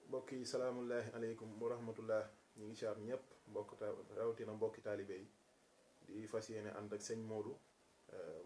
mbokk yi salaamullahi aleykum wa rahmatullah ñu ngi siyaar ñëpp rawatina mbokki taalibe yi di fas yéene ànd ak sëñ Modou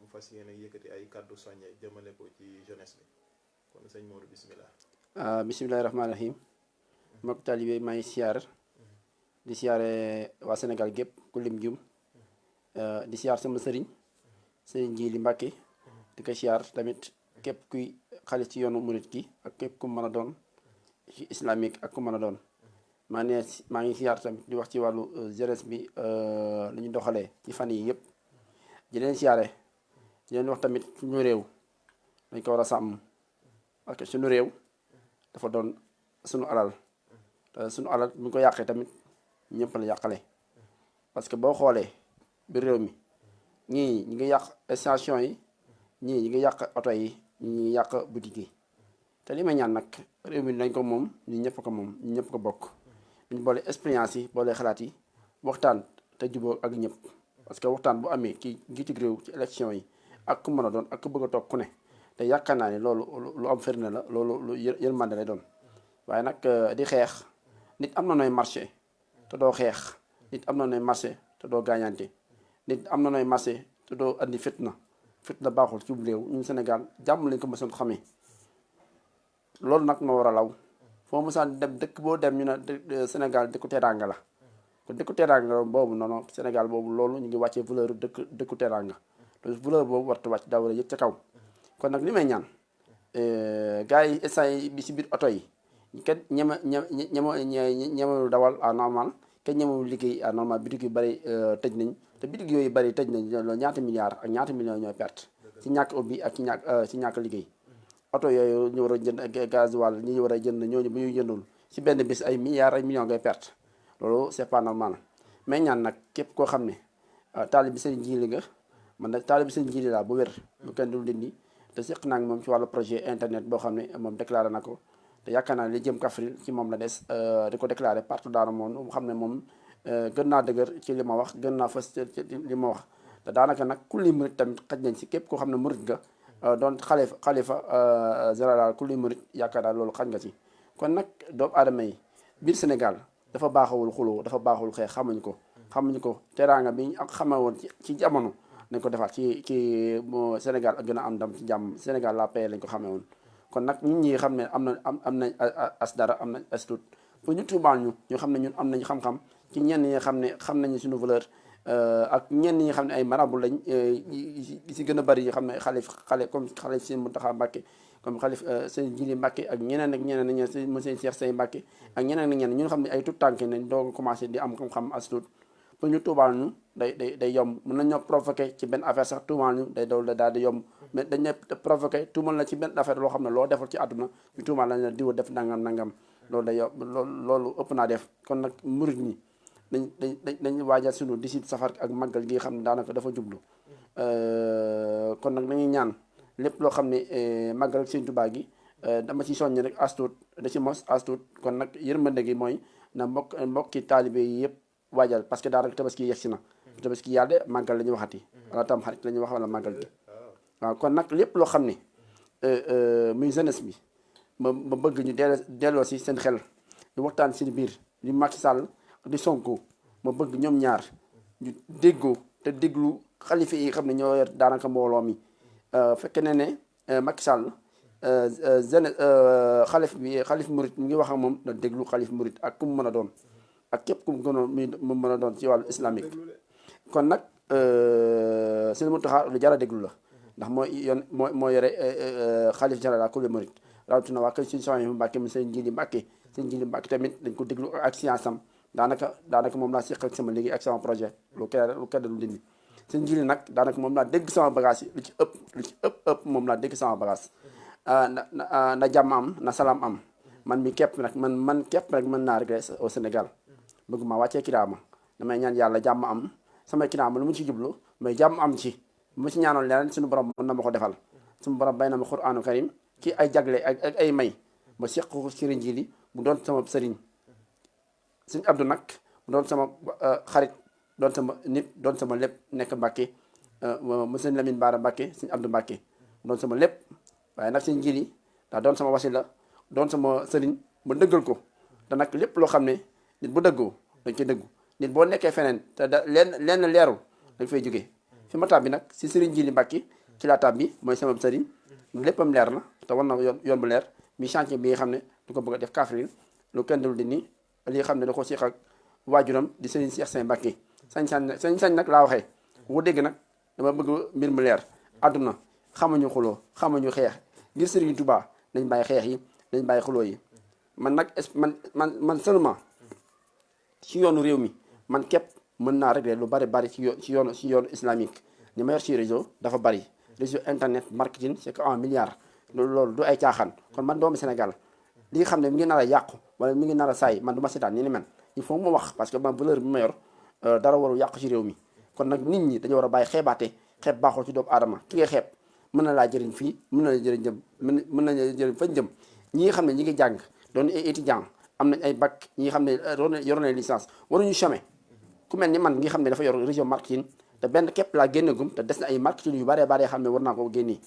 mu fas yéene yëkkati ay kàddu soññe jëmale ko ci jeunesse bi kon sëñ Modou bismillah. bismillahi rahmaani rahim. mbokk taalibe yi maa ngi siyaar di siyaare waa Sénégal gépp ku lim jum di siyaar sama sëriñ Jili Mbàkke di ko siyaar tamit képp kuy xaalis ci yoonu murit gi ak képp ku mën a doon ci islamique ak ku mën a doon maa ngi siyaar tamit di wax ci wàllu jeunesse bi li ñu doxalee ci fan yi yëpp di leen siyaare di leen wax tamit suñu réew dañ ko war a sàmm parce que suñu réew dafa doon suñu alal te suñu alal bu ñu ko yàqee tamit ñëpp la yàqale parce que boo xoolee biir réew mi ñii ñi ngi yàq station yi ñii ñi ngi yàq oto yi ñi ngi yàq boutique yi te li may ñaan nag réew mi dañ ko moom ñu ñëpp ko moom ñu ñëpp ko bokk ñu boole expérience yi boole xalaat yi waxtaan te jubóo ak ñëpp parce que waxtaan bu amee ci njiitu réew ci élection yi ak ku mën a doon ak ku bëgg a toog ku ne te yaakaar naa ne loolu lu am firnde la loolu lu yërmande lay doon waaye nag di xeex nit am na nooy marché te doo xeex nit am na nooy marché te doo gaañante nit am na nooy marché te doo andi fitna baaxul ci réew ñun Sénégal jàmm lañ ko mësoon xamee loolu nag moo war a law foo mësaan dem dëkk boo dem ñu ne Sénégal dëkku teraanga la kon dëkku teraanga boobu noonu Sénégal boobu loolu ñu ngi wàccee valeur dëkku teraanga te valeur boobu warta wàcc daa war a yëg ca kaw kon nag li may ñaan gars yi instant yi bi si biir oto yi kenn ñemewul dawal à normal kenn ñemewul liggéey à normal bitig yu bëri tëj nañ te bitig yooyu bëri tëj nañ loolu ñaata milliards ak ñaata millions ñooy perte ci ñàkk ubbi ak ci ñàkk liggéey oto yooyu ñu war a jënd ak gasoil ñi war a jënd ñooñu bu ñuy jëndul ci benn bis ay milliards ay millions ngay perte loolu c'est pas normal mais ñaan nag képp koo xam ne taalibi sëriñ Jili nga man nag taalibi sëriñ Jili laa bu wér bu kenn dul dindi te seq naa ngi moom ci wàllu projet internet boo xam ne moom déclaré na ko te yaakaar naa li jëm Kaffrine ci moom la des di ko déclaré partout dans le monde mu xam ne moom gën naa dëgër ci li ma wax gën naa fës ci li ma wax te daanaka nag kulli murit tamit xaj nañ si képp koo xam ne murit nga doon xalifa général kulli murit yaakaar naa loolu xaj nga ci kon nag doomu aadama yi biir Sénégal dafa baaxawul xuloo dafa baaxul xeex xamuñ ko teraanga bi ñu xamee woon ci jamono nañ ko defaat ci Sénégal ak gën a am ndam ci jàmm Sénégal la paix lañ ko xamee woon kon nag ñun ñi xam ne am nañ as dara am nañ as tuut pour ñu tuumaal ñu xam ne ñun am nañ xam-xam ci ñenn ñi xam ne xam nañu suñu valeur ak ñenn ñi xam ne ay marabu lañ si gën a bari yi xam ne comme xalif seen Muntaxa Mbàkke comme xalif seen Jili Mbàkke ak ñeneen ak ñeneen si monsieur Cheikh Say Mbàkke ak ñeneen ak ñeneen ñu xam ne ay tout tànk nañ doog commencé di am xam-xam as tuut pour ñu tuumaal ñu day yomb mën nañ ñoo provoqué ci benn affaire sax tuumaal ñu day daal di yomb mais dañ ne provoqué tuumal la ci benn affaire loo xam ne loo defal ci àdduna ñu tuumaal lañ la diwa def nangam loolu day yomb loolu ëpp naa def kon nag murit ñi dañ waajal sunu 18 safar ak màggal gi xam ne daanaka dafa jublu kon nag dañuy ñaan lépp loo xam ne màggal ak Sëñ Tuubaa gi dama ci soññ rek astuut da ci mos astuut kon nag yërmande gi mooy na mbokki taalibe yi yëpp waajal parce que daanaka tabaski yegsi na tabaski yàlla de màggal la ñuy waxati wala tam xarit la ñuy wax wala màggal gi waaw kon nag lépp loo xam ne muy jeunesse bi ma bëgg ñu delloo si seen xel di waxtaan si biir di Macky Sall di Sonko ma bëgg ñoom ñaar ñu déggoo te déglu xalifa yi xam ne ñoo yor daanaka mbooloo mi fekke ne ne Macky Sall xalif murit mu ngi wax ak moom na déglu xalif murit ak ku mu mën a doon ak képp ku mu mën a doon ci wàllu islamique kon nag seen Muntaxa lu jar a déglu la ndax moo yore xalif général kulli murit rawatina waa kër suñu soxna yi Mbàkke mi seen Jili Mbàkke tamit dañ ko déglu ak science am daanaka moom laa seq ak sama liggéey ak sama projet lu kenn du dindi seen Jili nag daanaka moom laa dégg sama bagage yi lu ci ëpp moom laa dégg sama bagage na jàmm am na salaam am man mi képp nag man képp rek mën naa régler au Sénégal bëgg ma wàccee kiraama damay ñaan yàlla jàmm am sama kiraama lu mu ci jublu mais jàmm am ci bu ma ci ñaanoon leneen suñu borom mën na ma ko defal suñu borom bay na ma Qur'aanu Karim ci ay jagle ak ay may ma seq ko Sëriñ Jili mu doon sama sëriñ Sëñ Abdou nag mu doon sama xarit doon sama nit doon sama lépp nekk Mbàkke monsieur Lamine Bara Mbàkke Sëñ Abdou Mbàkke mu doon sama lépp waaye nag Sëñ Jili daa doon sama wasila doon sama sëriñ ma dëggal ko te nag lépp loo xam ne nit bu dëggoo dañ koy dëggu nit boo nekkee feneen te da lenn leerul dañ fay jógee fi ma tàbbi nag si Serigne Djily Mbacké ci laa tàbbi mooy sama sëriñ léppam leer na te war na yoon bu leer mi chantier bi nga xam ne du ko bëgg a def Kaffrine lu kenn dul di ni li nga xam ne da ko seq ak waajuram di Serigne Cheikh Seye Mbacké sañ nag laa waxee ku dégg nag dama bëgg mbir mu leer àdduna xamuñu xuloo xamuñu xeex ngir Serigne Touba nañ bàyyi xeex yi nañ bàyyi xuloo yi man nag man seulement ci yoonu réew mi man képp mën naa régler lu bari ci yoonu islamique ni ma yor ci réseau dafa bari réseau internet marketing c'est que 1 milliard loolu du ay caaxaan kon man doomu Sénégal li nga xam ne mi ngi nar a yàqu wala mi ngi nar a saay man du ma seetaan ni ni man il faut ma wax parce que man valeur bi ma yor dara warul yàqu ci réew mi kon nag nit ñi dañu war a bàyyi xeebaate xeeb baaxul ci doomu aadama ki nga xeeb mën na laa jëriñ fii mën na la jëriñ jëm mën na la jëriñ fañ jëm ñi nga xam ne ñi ngi jàng doon ay étudiant am nañ ay bac ñi nga xam ne yor na licence waruñu chômer ku mel ni man ngi xam ne dafa yor réseau marketing te benn képp laa génnagum te des na ay marketing yu bare yoo xam ne war naa ko génnee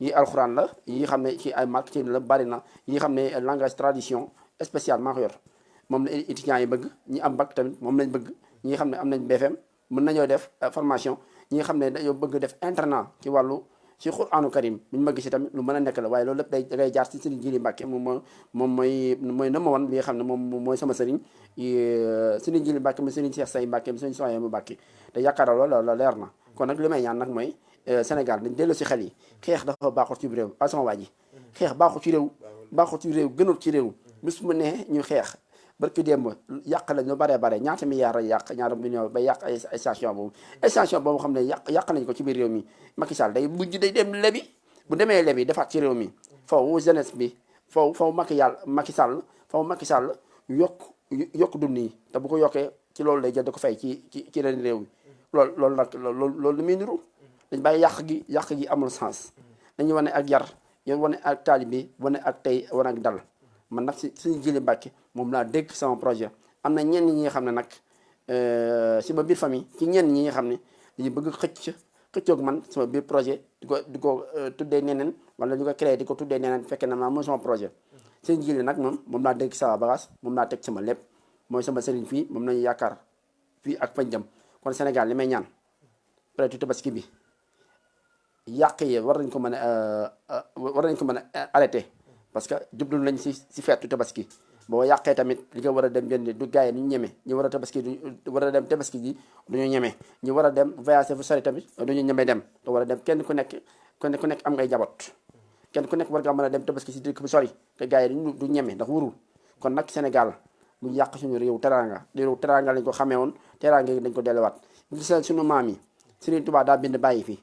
yi alxuraan la yi xam ne ci ay marketing la bari na yi xam ne langage tradition spécial maa ko yor moom la étudiants yi bëgg ñi am bac tamit moom lañ bëgg ñi nga xam ne am nañ BFM mën nañoo def formation ñi nga xam ne dañoo bëgg def internat ci wàllu ci Qur'aanu Karim bu ñu ma gisee tamit lu mën a nekk la waaye loolu lépp day jaar ci Serigne Djily Mbacké moom mooy number one bi nga xam ne moom mooy sama sëriñ Serigne Djily Mbacké mi Serigne Cheikh Seye Mbacké mi Serigne Souhaïbou Mbacké te yaakaar loolu la leer na kon nag li may ñaan nag mooy Sénégal dañ dellu si xel yi xeex dafa baaxul ci réew sama waa ji xeex baaxul ci réew gënul ci réew bis mu ne ñu xeex barki démb yàq lañ lu bare ñaata milliards la yàq ñaata millions ba yàq ay station boobu xam ne yàq nañ ko ci biir réew mi Macky Sall day mujj day dem lebi bu demee lebi defaat ci réew mi faw jeunesse bi faw Macky Sall yokk dund yi te bu ko yokkee ci loolu lay jël da ko fay ci ren réew mi loolu nag loolu lu muy niru dañ bàyyi yàq gi amul sens dañuy wane ak yar yoon wane ak taalibe wane ak tey wane ak dal man nag si Serigne Djily Mbacké moom laa dégg sama projet am na ñenn ñi nga xam ne nag si ma biir famille ci ñenn ñi nga xam ne dañu bëgg xëccoog man sama biir projet di ko tuddee neneen wala ñu ko créé di ko tuddee neneen fekkee na maa mooy sama projet Serigne Djily nag moom laa dégg sama bagage moom laa teg sama lépp mooy sama sëriñ fii moom nañu yaakaar fii ak fañ jëm kon Sénégal li may ñaan peut-être tabaski bi yàq yi war nañ ko mën a arrêté parce que jublu nañ si feetu tabaski boo yàqee tamit li nga war a dem jënd du gaay yi ñu ñeme ñu war a tabaski war a dem tabaski ji duñu ñeme ñu war a dem voyage fu sori tamit duñu ñeme dem te war a dem kenn ku nekk am ngay jabot kenn ku nekk war nga mën a dem tabaski si dëkk bu sori te gaay yi du ñeme ndax wurul kon nag Sénégal mu yàq suñu réew teranga lañ ko xamee woon teranga yi dañ ko delluwaat gisal suñu maam yi Serigne Touba daa bind bàyyi fi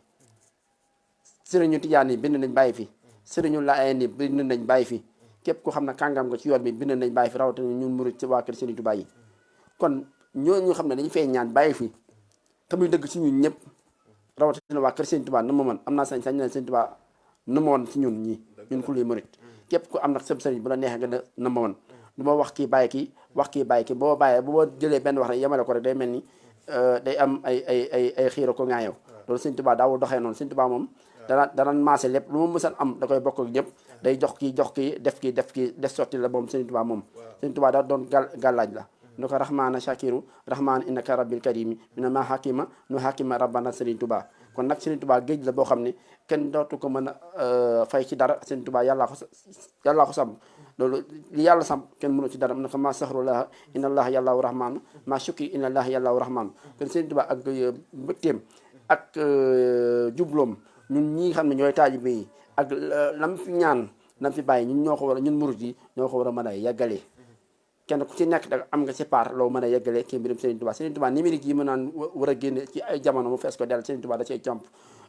Serigne Tidiane yi bind nañ bàyyi fi Serigne Laayeen yi bind nañ bàyyi fi képp ko xam ne kàngam nga ci yoon bi bind nañ bàyyi fi rawatina ñun murid ci waa kër Serigne Touba yi kon ñooñu xam ne dañu fay ñaan bàyyi fi te muy dëgg ci ñun ñëpp rawatina waa kër Serigne Touba na ma mën am naa sañ-sañ ne Serigne Touba na ma woon ci ñun ku luy murid képp ku am nag sëb sëriñ bu la neexee nga na ma woon du ma wax kii bàyyi kii boo jëlee benn wax rek yemale ko rek day mel ni day am ay xiiro ko ŋaayoo loolu Serigne Touba daawul doxee noonu Serigne Touba moom dana maase lépp lu ma mësan am da koy bokk ak ñëpp day jox kii def sotti la moom Serigne Touba moom Serigne Touba daa doon gàllaaj la nu ko rahmaana shakiru rahmaan innaka rabbil karimi mina ma hakima nu hakima rabbana Serigne Touba kon nag Serigne Touba géej la boo xam ne kenn dootu ko mën a fay ci dara Serigne Touba yàllaa ko sàmm loolu li yàlla sàmm kenn mënu ci dara mu ne ko ma saxrullah inna allah yàllaahu rahmaanu ma shukri inna allah yàllaahu rahmaanu kon Serigne Touba ak mbëgteem ak jubloom ñun ñi xam ne ñooy taalibe yi ak lam fi ñaan lam fi bàyyi ñun murid yi ñoo ko war a mën a yeggalee kenn ku ci nekk da am nga ci part loo mën a yeggalee kii mbirum Serigne Touba numérique yi mën naan war a génne ci ay jamono mu fees ko del Serigne Touba da cee jàmp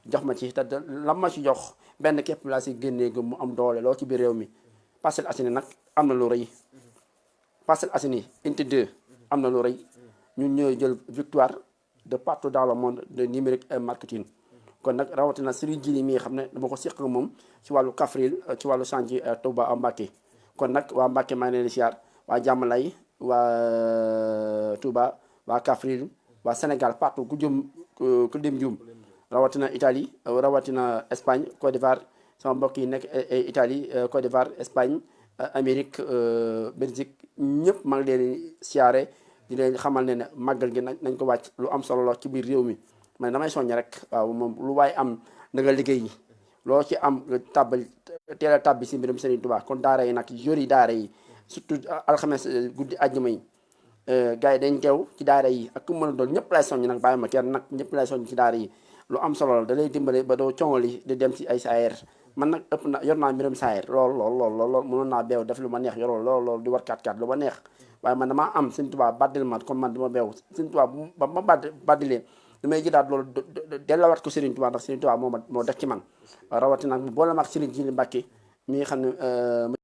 jox ma ci te lam ma ci jox benn képp laa si génnee gëm mu am doole loo ci biir réew mi Parcelles Assainies nag am na lu rëy Parcelles Assainies unité 2 am na lu rëy ñun ñooy jël victoire de partout dans le monde de numérique et marketing kon nag rawatina Serigne Djily mi xam ne dama ko seq moom ci wàllu Kaffrine ci wàllu chantier Touba a Mbacké kon nag waa Mbacké maa ngi leen di siyaar waa Jàmmalay waa Touba waa Kaffrine waa Sénégal partout ku dem juum rawatina Italie rawatina Espagne Côte d'Ivoire sama mbokk yi nekk Italie Côte d'Ivoire Espagne Amérique Belgique ñëpp maa ngi leen di siyaare di leen xamal ne màggal gi nañ ko wàcc lu am solo la ci biir réew mi man damay soññ rek waaw moom lu waaye am na nga liggéey loo ci am nga tàbbal teel a tàbbi si mbirum Serigne Touba kon daara yi nag jori daara yi surtout alxames guddi àjjuma yi gars yi dañ teew ci daara yi ak ku mën a doon ñëpp lay soññ nag bàyyi ma kenn nag ñëpp lay soññ ci daara yi lu am solo la da lay dimbale ba doo coŋali di dem ci ay saayir man nag ëpp na yor naa mbirum saayir lool mënoon naa beew def lu ma neex yoroo lool di war kat lu ma neex waaye man damaa am Serigne Touba baddil ma comme man dama beew Serigne Touba ba ma baddilee damay jëlaat loolu delloowaat ko Serigne Touba ndax Serigne Touba moo def ci man rawatina nag boole ma ak Serigne Jili Mbàkke mi nga xam ne